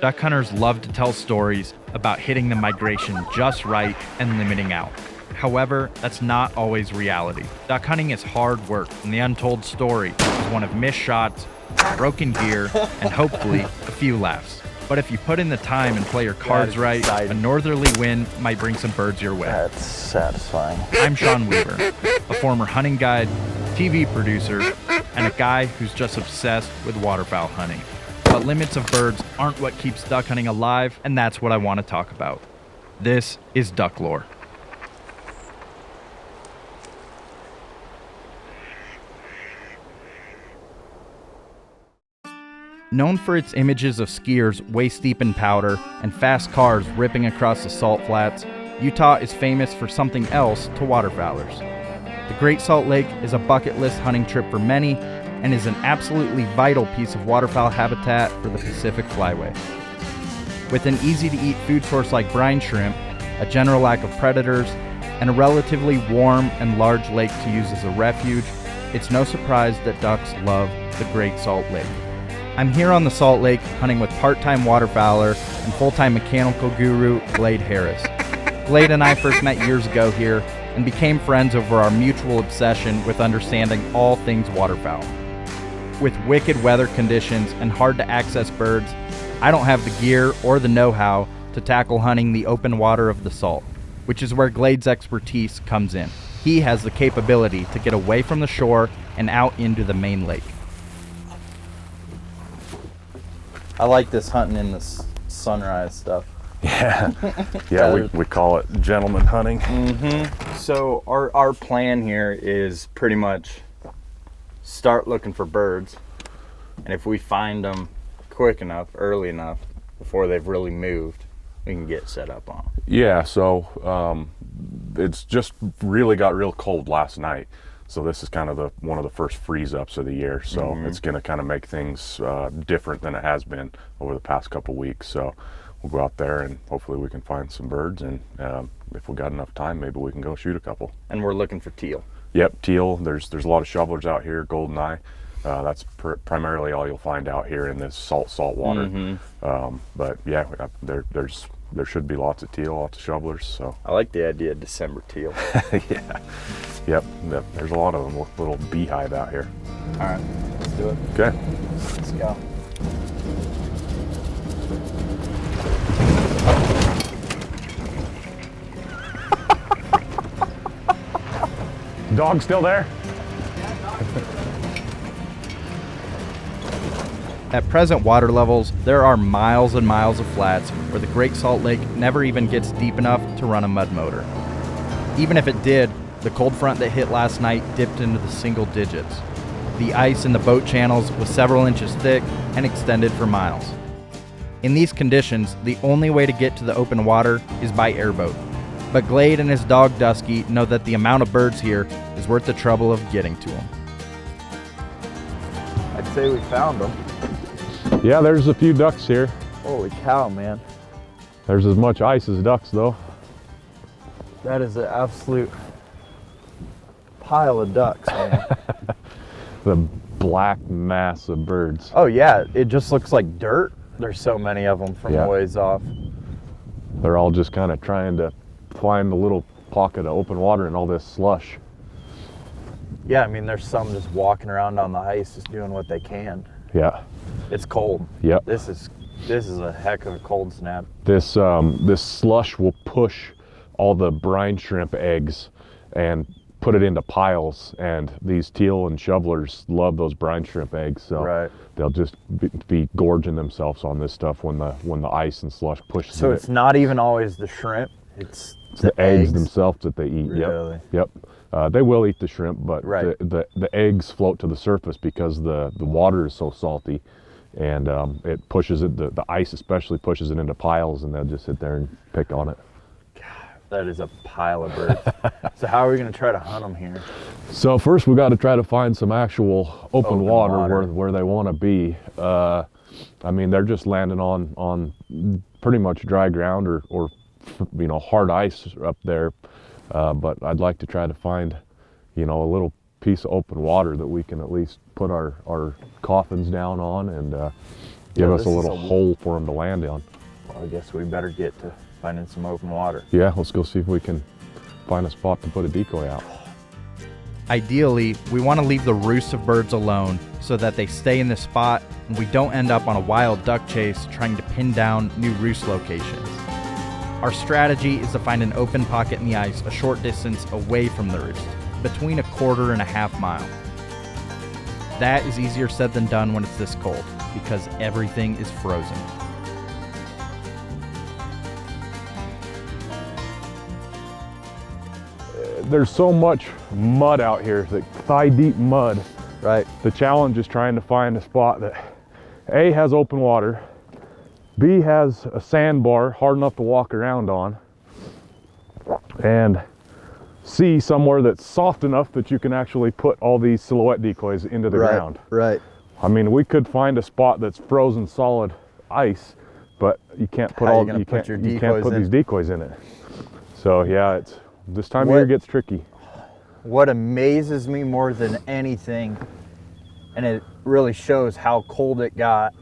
Duck hunters love to tell stories about hitting the migration just right and limiting out. However, that's not always reality. Duck hunting is hard work, and the untold story is one of missed shots, broken gear, and hopefully a few laughs. But if you put in the time and play your cards right, a northerly wind might bring some birds your way. That's satisfying. I'm Sean Weaver, a former hunting guide, TV producer, and a guy who's just obsessed with waterfowl hunting. But limits of birds aren't what keeps duck hunting alive, and that's what I want to talk about. This is Duck Lore. Known for its images of skiers waist-deep in powder and fast cars ripping across the salt flats, Utah is famous for something else to waterfowlers. The Great Salt Lake is a bucket list hunting trip for many and is an absolutely vital piece of waterfowl habitat for the Pacific Flyway. With an easy-to-eat food source like brine shrimp, a general lack of predators, and a relatively warm and large lake to use as a refuge, it's no surprise that ducks love the Great Salt Lake. I'm here on the Salt Lake hunting with part-time waterfowler and full-time mechanical guru Glade Harris. Glade and I first met years ago here and became friends over our mutual obsession with understanding all things waterfowl. With wicked weather conditions and hard-to-access birds, I don't have the gear or the know-how to tackle hunting the open water of the Salt, which is where Glade's expertise comes in. He has the capability to get away from the shore and out into the main lake. I like this hunting in the sunrise stuff. Yeah, we call it gentleman hunting. So our plan here is pretty much start looking for birds, and if we find them quick enough, early enough, before they've really moved, we can get set up on them. Yeah, so it's just really got real cold last night. So this is kind of one of the first freeze ups of the year. So it's going to kind of make things different than it has been over the past couple weeks. So we'll go out there and hopefully we can find some birds. And if we got enough time, maybe we can go shoot a couple. And we're looking for teal. Yep, teal. There's a lot of shovelers out here, goldeneye. That's primarily all you'll find out here in this salt water. But yeah, there should be lots of teal, lots of shovelers. So I like the idea of December teal. Yeah. Yep, there's a lot of them, little beehive out here. All right, let's do it. Okay. Let's go. Dog still there? At present water levels, there are miles and miles of flats where the Great Salt Lake never even gets deep enough to run a mud motor. Even if it did, the cold front that hit last night dipped into the single digits. The ice in the boat channels was several inches thick and extended for miles. In these conditions, the only way to get to the open water is by airboat. But Glade and his dog Dusky know that the amount of birds here is worth the trouble of getting to them. I'd say we found them. Yeah, there's a few ducks here. Holy cow, man. There's as much ice as ducks though. That is an absolute pile of ducks, man. The black mass of birds. Oh yeah, it just looks like dirt. There's so many of them from a ways off. They're all just kind of trying to find a little pocket of open water in all this slush. Yeah, I mean, there's some just walking around on the ice, just doing what they can. Yeah. It's cold. Yep. This is a heck of a cold snap. This this slush will push all the brine shrimp eggs and put it into piles, and these teal and shovelers love those brine shrimp eggs, so they'll just be gorging themselves on this stuff when the ice and slush pushes it. So it's not even always the shrimp, it's the eggs themselves that they eat. Really? Yep. They will eat the shrimp, but the eggs float to the surface because the water is so salty, and it pushes it, the ice especially pushes it into piles, and they'll just sit there and pick on it. That is a pile of birds. So how are we going to try to hunt them here? So first we got to try to find some actual open water where they want to be. I mean, they're just landing on pretty much dry ground or hard ice up there. But I'd like to try to find, a little piece of open water that we can at least put our coffins down on give Yeah, us a this is little hole for them to land on. Well, I guess we better get to finding some open water. Yeah, let's go see if we can find a spot to put a decoy out. Ideally, we want to leave the roosts of birds alone so that they stay in this spot and we don't end up on a wild duck chase trying to pin down new roost locations. Our strategy is to find an open pocket in the ice a short distance away from the roost, between 1/4 and 1/2 mile. That is easier said than done when it's this cold, because everything is frozen. There's so much mud out here, like thigh-deep mud. Right. The challenge is trying to find a spot that A, has open water, B, has a sandbar hard enough to walk around on, and C, somewhere that's soft enough that you can actually put all these silhouette decoys into the ground. Right. I mean, we could find a spot that's frozen solid ice, but you can't put you can't put these decoys in it. So yeah, it's this time of year gets tricky. What amazes me more than anything, and it really shows how cold it got,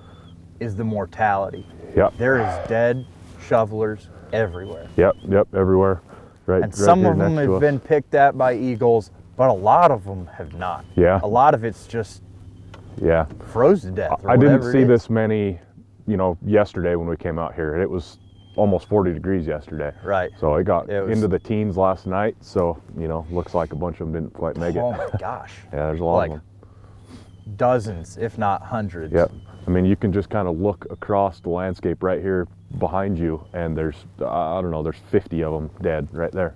is the mortality. Yep. There is dead shovelers everywhere. Yep, everywhere. Right. And some of them have been picked at by eagles, but a lot of them have not. Yeah. A lot of it's just froze to death. I didn't see this many, yesterday when we came out here. It was almost 40 degrees yesterday. Right. So it got into the teens last night. So, looks like a bunch of them didn't quite make it. Oh my gosh. Yeah, there's a lot of them. Dozens, if not hundreds. Yep. I mean, you can just kind of look across the landscape right here behind you, and there's, I don't know, there's 50 of them dead right there.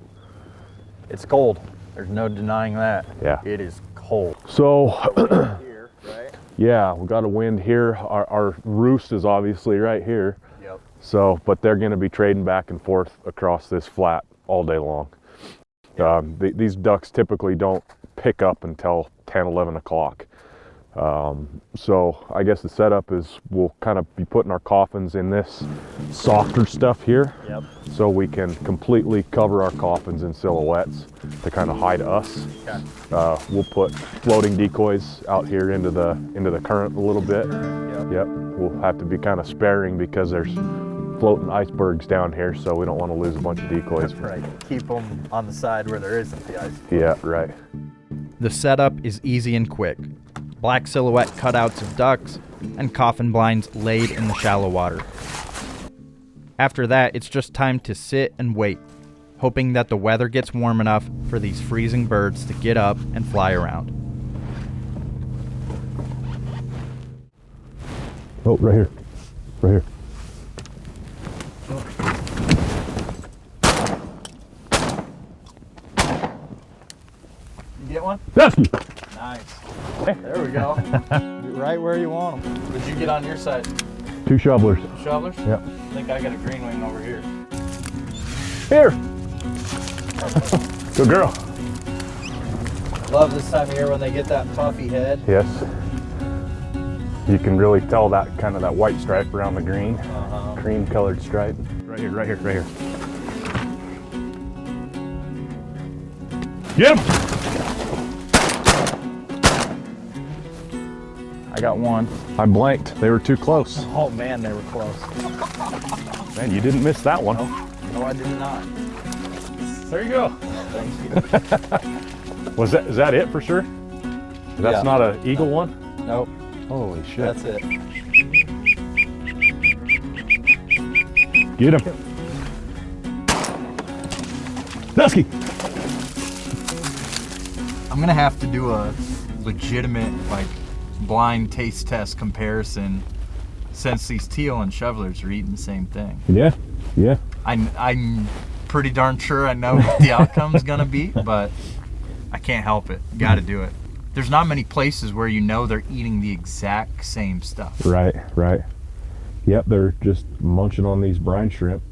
It's cold. There's no denying that. Yeah. It is cold. So, Here, right? yeah, we got a wind here. Our roost is obviously right here. Yep. So, but they're going to be trading back and forth across this flat all day long. These ducks typically don't pick up until 10, 11 o'clock. So I guess the setup is we'll kind of be putting our coffins in this softer stuff here. Yep. So we can completely cover our coffins in silhouettes to kind of hide us. Okay. We'll put floating decoys out here into the current a little bit. Yep. We'll have to be kind of sparing because there's floating icebergs down here, so we don't want to lose a bunch of decoys. That's right. Keep them on the side where there isn't the ice. Yeah, right. The setup is easy and quick. Black silhouette cutouts of ducks and coffin blinds laid in the shallow water. After that, it's just time to sit and wait, hoping that the weather gets warm enough for these freezing birds to get up and fly around. Oh, right here. Right here. You get one? Dusky! Nice. There we go. Right where you want them. Did you get on your side? 2 shovelers. Shovelers? Yep. I think I got a green wing over here. Here! Good girl. Love this time of year when they get that puffy head. Yes. You can really tell that kind of that white stripe around the green. Cream colored stripe. Right here, right here, right here. Get him! I got one. I blanked. They were too close. Oh man, they were close. Man, you didn't miss that one. No, I did not. There you go. Thank you. Is that it for sure? That's not an eagle one? Nope. Holy shit. That's it. Get him. Dusky! I'm gonna have to do a legitimate, blind taste test comparison since these teal and shovelers are eating the same thing. Yeah, yeah. I'm pretty darn sure I know what the outcome's gonna be, but I can't help it. Gotta do it. There's not many places where they're eating the exact same stuff. Right, right. Yep, they're just munching on these brine shrimp.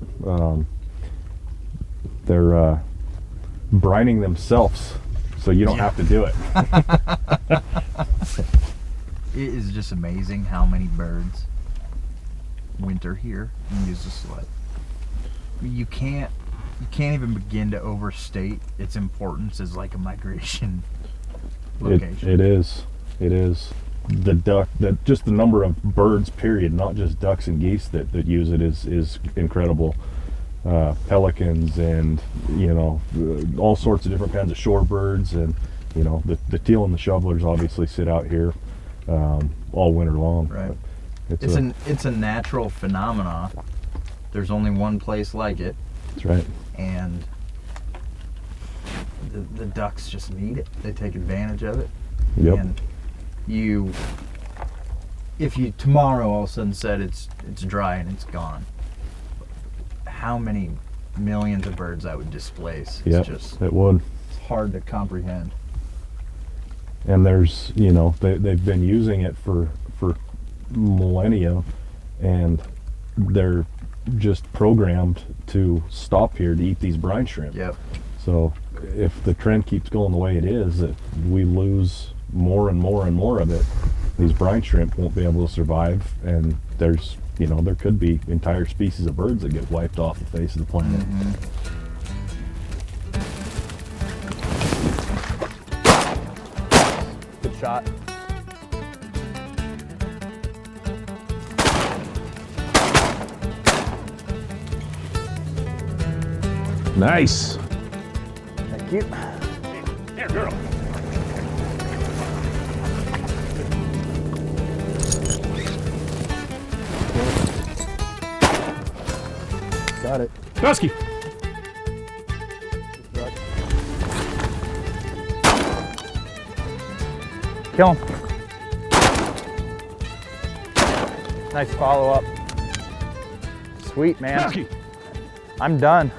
They're brining themselves, so you don't have to do it. It is just amazing how many birds winter here and use the sled. You can't even begin to overstate its importance as a migration location. It is. the duck, just the number of birds, period, not just ducks and geese that use it is incredible. Pelicans and all sorts of different kinds of shorebirds, and the teal and the shovelers obviously sit out here all winter long. Right. It's a natural phenomenon. There's only one place like it. That's right. And the ducks just need it. They take advantage of it. Yep. And if you tomorrow all of a sudden said it's dry and it's gone, how many millions of birds that would displace? Yeah, it would. It's hard to comprehend. And there's they've been using it for millennia, and they're just programmed to stop here to eat these brine shrimp. Yep. So if the trend keeps going the way it is, that we lose more and more and more of it, these brine shrimp won't be able to survive, and there's there could be entire species of birds that get wiped off the face of the planet. Mm-hmm. Good shot. Nice. Thank you. Here, girl. Got it. Husky. Kill him. Nice follow up. Sweet, man. Husky. I'm done.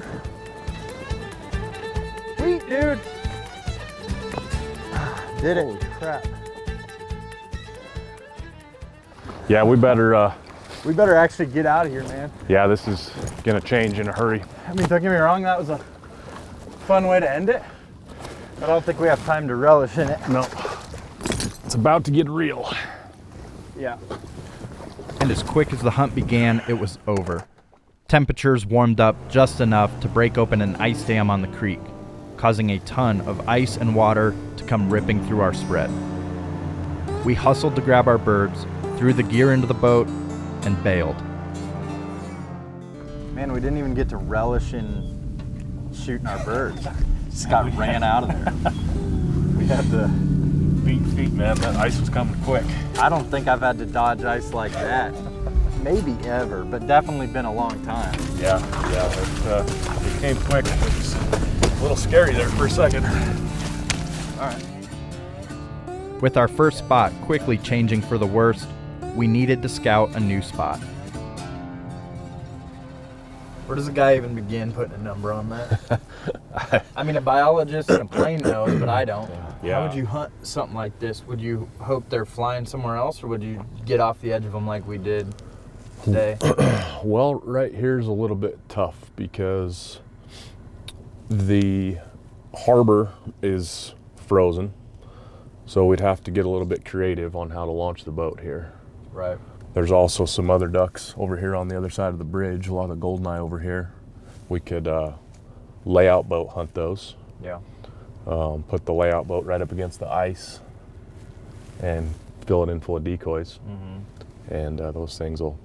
Sweet, dude. Did it. Holy crap. Yeah, we better. We better actually get out of here, man. Yeah, this is gonna change in a hurry. I mean, don't get me wrong, that was a fun way to end it, but I don't think we have time to relish in it. No, it's about to get real. Yeah. And as quick as the hunt began, it was over. Temperatures warmed up just enough to break open an ice dam on the creek, causing a ton of ice and water to come ripping through our spread. We hustled to grab our birds, threw the gear into the boat, and bailed. Man, we didn't even get to relish in shooting our birds. Just got ran out of there. We had to Beat feet, man. That ice was coming quick. I don't think I've had to dodge ice like that. Maybe ever, but definitely been a long time. Yeah, it came quick. It was a little scary there for a second. All right. With our first spot quickly changing for the worst, we needed to scout a new spot. Where does a guy even begin putting a number on that? I mean, a biologist and a plane knows, but I don't. Yeah. How would you hunt something like this? Would you hope they're flying somewhere else, or would you get off the edge of them like we did today? Well, right here's a little bit tough because the harbor is frozen, so we'd have to get a little bit creative on how to launch the boat here. Right. There's also some other ducks over here on the other side of the bridge, a lot of goldeneye over here. We could layout boat hunt those. Yeah. Put the layout boat right up against the ice and fill it in full of decoys. Mm-hmm. And those things will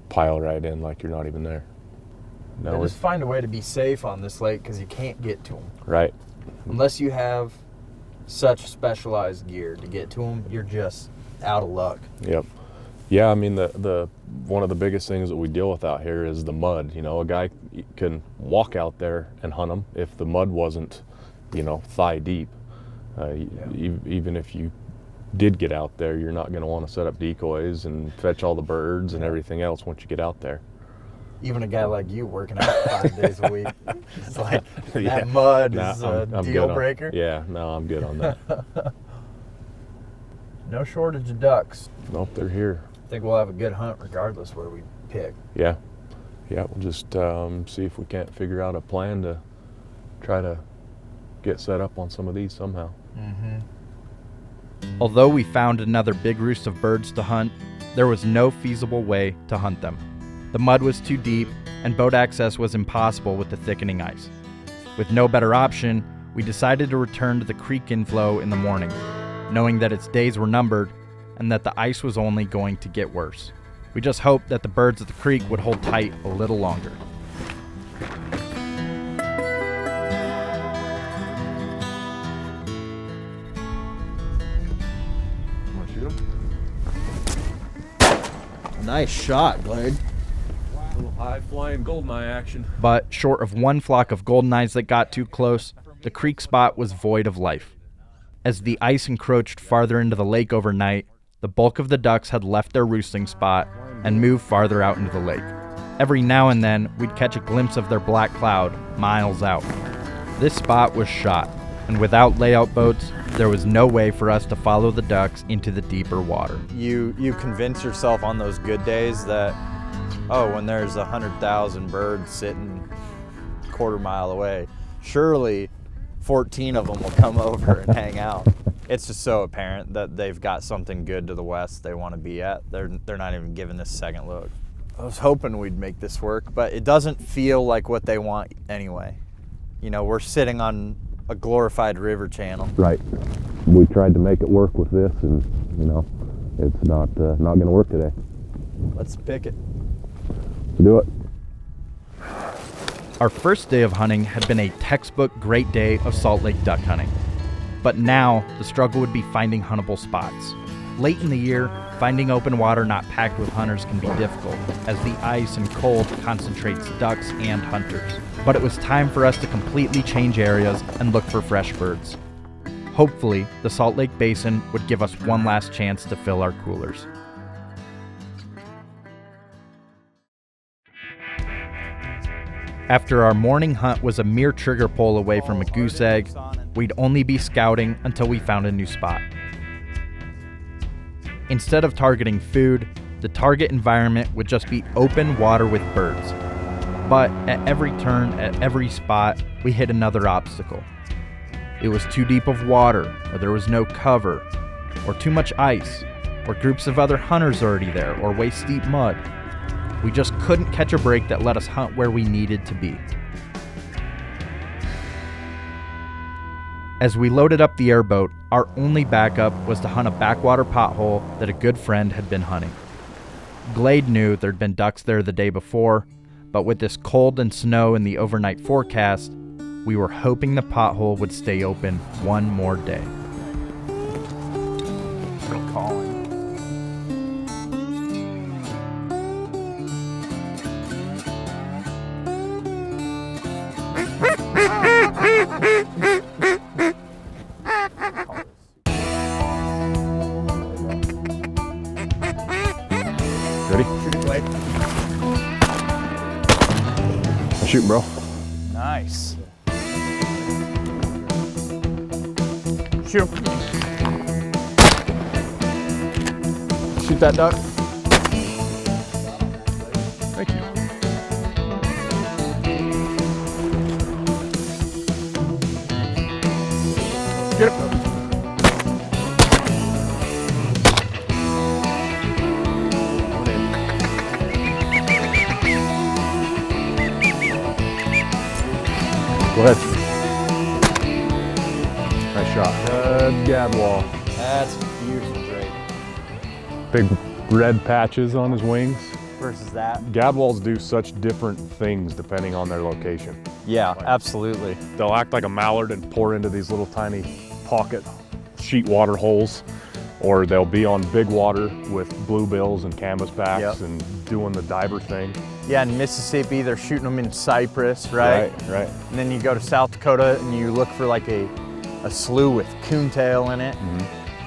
pile right in like you're not even there. No, Just find a way to be safe on this lake because you can't get to them. right. Unless you have such specialized gear to get to them, you're just out of luck. Yep. Yeah, I mean the one of the biggest things that we deal with out here is the mud. A guy can walk out there and hunt them if the mud wasn't, thigh deep. Even if you did get out there, you're not going to want to set up decoys and fetch all the birds and everything else once you get out there. Even a guy like you working out 5 days a week, it's like that mud is a deal breaker. Yeah, no, I'm good on that. No shortage of ducks. Nope, they're here. I think we'll have a good hunt regardless where we pick. Yeah, we'll just see if we can't figure out a plan to try to get set up on some of these somehow. Mm-hmm. Although we found another big roost of birds to hunt, there was no feasible way to hunt them. The mud was too deep, and boat access was impossible with the thickening ice. With no better option, we decided to return to the creek inflow in the morning, knowing that its days were numbered and that the ice was only going to get worse. We just hoped that the birds at the creek would hold tight a little longer. Nice shot, Glade. A little high-flying goldeneye action. But short of one flock of goldeneyes that got too close, the creek spot was void of life. As the ice encroached farther into the lake overnight, the bulk of the ducks had left their roosting spot and moved farther out into the lake. Every now and then, we'd catch a glimpse of their black cloud miles out. This spot was shot, and without layout boats, there was no way for us to follow the ducks into the deeper water. You convince yourself on those good days that, oh, when there's 100,000 birds sitting a quarter mile away, surely 14 of them will come over and hang out. It's just so apparent that they've got something good to the west they want to be at. They're not even giving this a second look. I was hoping we'd make this work, but it doesn't feel like what they want anyway. You know, we're sitting on a glorified river channel. Right. We tried to make it work with this, and you know, it's not going to work today. Let's pick it. So do it. Our first day of hunting had been a textbook great day of Salt Lake duck hunting. But now, the struggle would be finding huntable spots. Late in the year, finding open water not packed with hunters can be difficult, as the ice and cold concentrates ducks and hunters. But it was time for us to completely change areas and look for fresh birds. Hopefully, the Salt Lake Basin would give us one last chance to fill our coolers. After our morning hunt was a mere trigger pull away from a goose egg, we'd only be scouting until we found a new spot. Instead of targeting food, the target environment would just be open water with birds. But at every turn, at every spot, we hit another obstacle. It was too deep of water, or there was no cover, or too much ice, or groups of other hunters already there, or waist-deep mud. We just couldn't catch a break that let us hunt where we needed to be. As we loaded up the airboat, our only backup was to hunt a backwater pothole that a good friend had been hunting. Glade knew there'd been ducks there the day before, but with this cold and snow in the overnight forecast, we were hoping the pothole would stay open one more day. They're calling. Ready? Shoot it, Glade. I'm shooting, bro. Nice. Shoot him. Shoot that duck. Thank you. Get it. Go ahead. Nice shot. Good gadwall. That's beautiful, Drake. Big red patches on his wings. Versus that. Gadwalls do such different things depending on their location. Yeah, absolutely. They'll act like a mallard and pour into these little tiny pocket sheet water holes, or they'll be on big water with bluebills and canvasbacks Yep. and doing the diver thing. Yeah, in Mississippi, they're shooting them in cypress, right? Right. And then you go to South Dakota and you look for like a slough with coontail in it.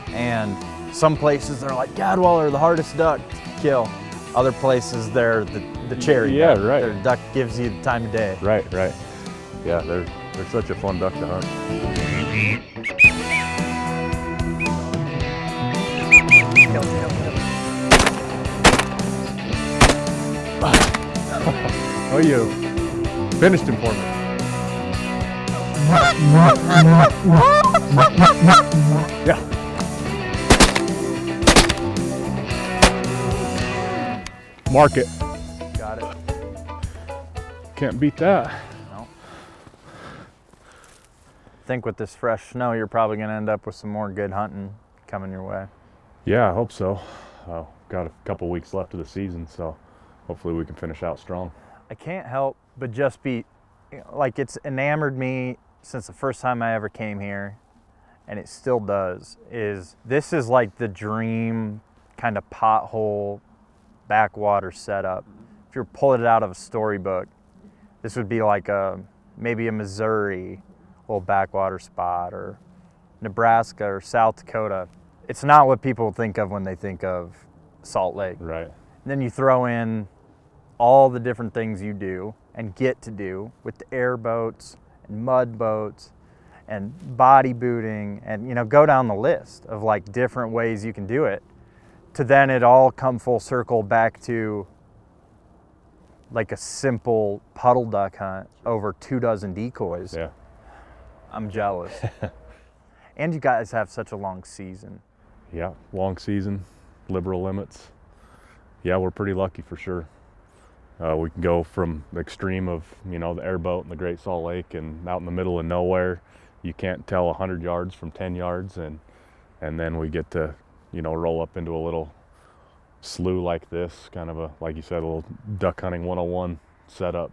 And some places they're like, gadwall are the hardest duck to kill. Other places they're the cherry Yeah, duck. right. Their duck gives you the time of day. Right. Yeah, they're such a fun duck to hunt. Oh, you finished him for me. Yeah. Mark it. Got it. Can't beat that. No. I think with this fresh snow, you're probably gonna end up with some more good hunting coming your way. Yeah, I hope so. Got a couple weeks left of the season, so hopefully we can finish out strong. I can't help but just be, like, it's enamored me since the first time I ever came here, and it still does, this is like the dream kind of pothole backwater setup. If you're pulling it out of a storybook, this would be like maybe a Missouri little backwater spot, or Nebraska or South Dakota. It's not what people think of when they think of Salt Lake. Right. And then you throw in all the different things you do and get to do with the airboats and mud boats and body booting, and, you know, go down the list of like different ways you can do it, to then it all come full circle back to like a simple puddle duck hunt over 24 decoys. Yeah. I'm jealous. And you guys have such a long season. Yeah, long season, liberal limits. Yeah, we're pretty lucky for sure. We can go from the extreme of, you know, the airboat in the Great Salt Lake, and out in the middle of nowhere, you can't tell 100 yards from 10 yards, and then we get to, you know, roll up into a little slough like this, kind of a, like you said, a little duck hunting 101 setup.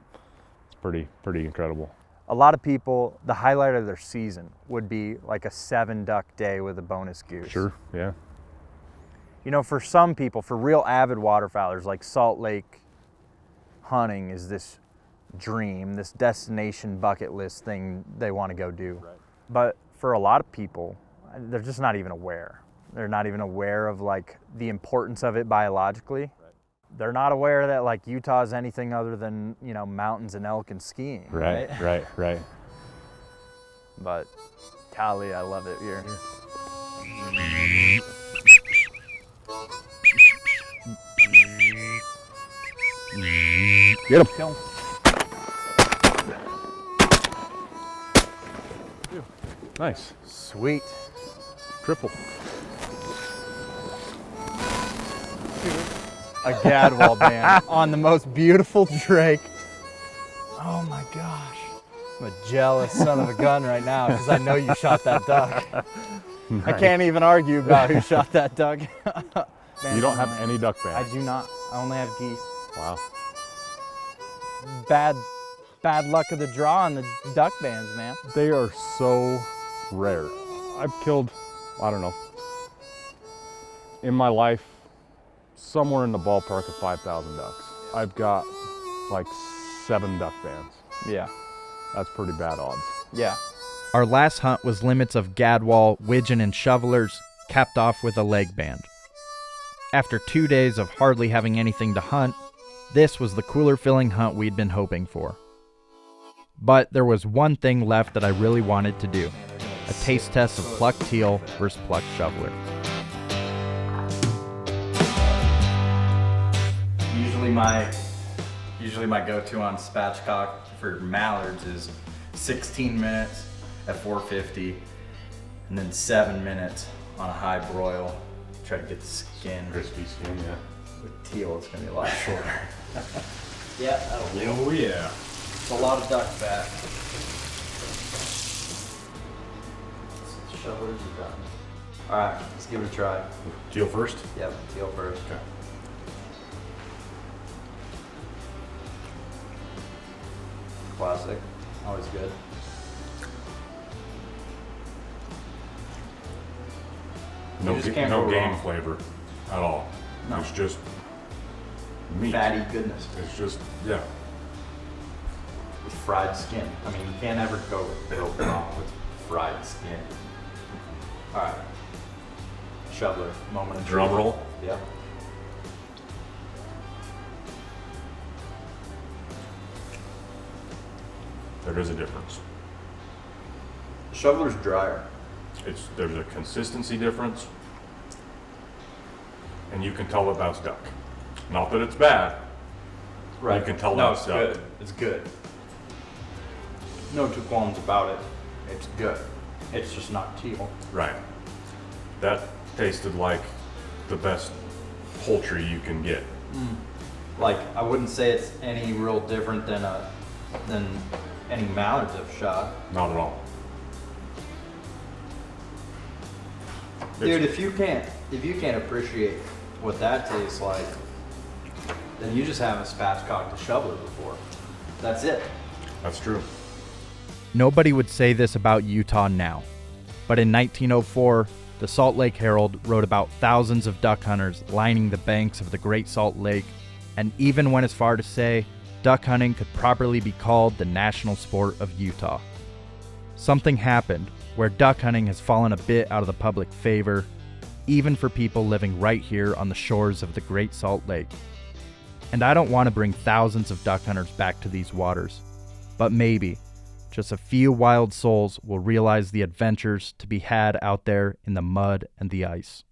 It's pretty incredible. A lot of people, the highlight of their season would be like a 7 duck day with a bonus goose. Sure, yeah. You know, for some people, for real avid waterfowlers, like Salt Lake hunting is this dream, this destination bucket list thing they want to go do. Right. But for a lot of people, they're just not even aware. They're not even aware of like the importance of it biologically. Right. They're not aware that like Utah is anything other than, you know, mountains and elk and skiing. Right. But golly, I love it here. Get him. Kill 'em. Nice. Sweet. Triple. A gadwall band on the most beautiful drake. Oh my gosh. I'm a jealous son of a gun right now because I know you shot that duck. Nice. I can't even argue about who shot that duck. You don't have any duck I bands? do not. I only have geese. Wow. Bad luck of the draw on the duck bands, man. They are so rare. I've killed, I don't know, in my life, somewhere in the ballpark of 5,000 ducks. I've got like 7 duck bands. Yeah. That's pretty bad odds. Yeah. Our last hunt was limits of gadwall, widgeon, and shovelers, capped off with a leg band. After 2 days of hardly having anything to hunt, this was the cooler filling hunt we'd been hoping for. But there was one thing left that I really wanted to do, a taste test of plucked teal versus plucked shoveler. Usually my go-to on spatchcock for mallards is 16 minutes at 450, and then 7 minutes on a high broil. Try to get the skin. Crispy skin, yeah. With teal, it's gonna be a lot shorter. Yeah, that'll do. Oh yeah. It's a lot of duck fat. Shovelers are done. All right, let's give it a try. Teal first? Yep, teal first. Okay. Classic, always good. No, You just can't no go game wrong. flavor at all. No. It's just meat. Fatty goodness It's just, yeah. with fried skin. I mean, you can't ever go wrong with fried skin. All right, shoveler, moment of Drum truth. roll. Yep. There is a difference. Shoveler's drier. There's a consistency difference, and you can tell that that's duck. Not that it's bad. Right. You can tell no, that's it's duck. good. It's good. No two qualms about it. It's good. It's just not teal. Right. That tasted like the best poultry you can get. Like, I wouldn't say it's any real different than any mallards I've shot. Not at all. Dude, if you can't appreciate what that tastes like, then you just haven't spatchcocked a shoveler before. That's it. That's true. Nobody would say this about Utah now, but in 1904, the Salt Lake Herald wrote about thousands of duck hunters lining the banks of the Great Salt Lake, and even went as far to say duck hunting could properly be called the national sport of Utah. Something happened where duck hunting has fallen a bit out of the public favor, even for people living right here on the shores of the Great Salt Lake. And I don't want to bring thousands of duck hunters back to these waters, but maybe just a few wild souls will realize the adventures to be had out there in the mud and the ice.